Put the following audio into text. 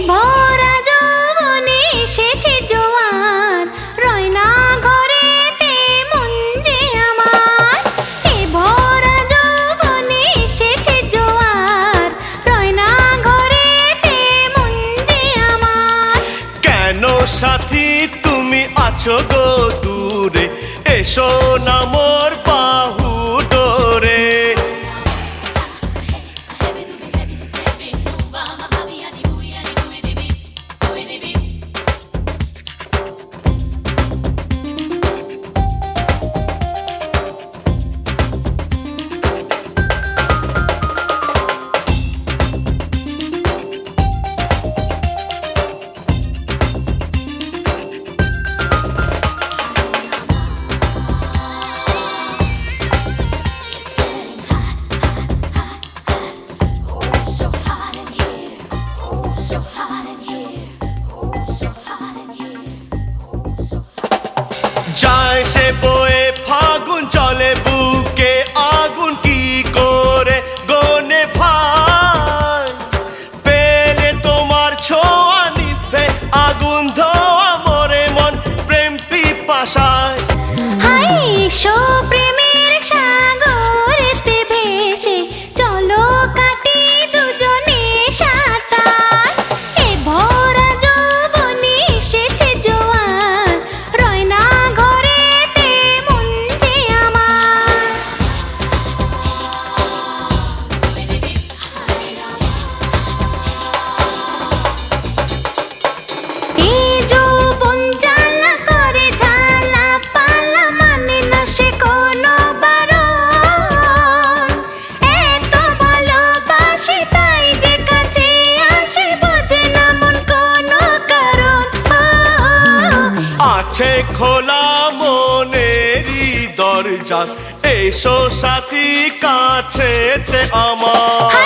ভরা যৌবনে এসেছে জোয়ার, রয়না ঘরেতে মন যে আমার। এ ভরা যৌবনে এসেছে জোয়ার, রয়না ঘরেতে মন যে আমার। কেন সাথী তুমি আছো গো দূরে, এসো না মোর বাহু ডোরে। যায় সে বয়ে ফাগুন, চলে বুকে আগুন, কি করে গনে ভাই। পেলে তোমার ছোঁয়া নিভে আগুন ধোয়া মরে মন প্রেম পিপাসায়। হাই এসো প্রেমের সাগরেতে ভেসে, চলো কাটি দুজনে সাঁতার। এ ভরা যৌবনে এসেছে জোয়ার, রয়না ঘরেতে মন যে আমার। এ যৌবন জ্বালা করে ঝালা পালা, মানে না সে কোনো বারণ। এত ভালোবাসি তাই যে কাছে আসে, বোঝে না মন কোনো কারণ। আছে খোলা মনেরই দরজা, এসো সাথী কাছেতে আমার।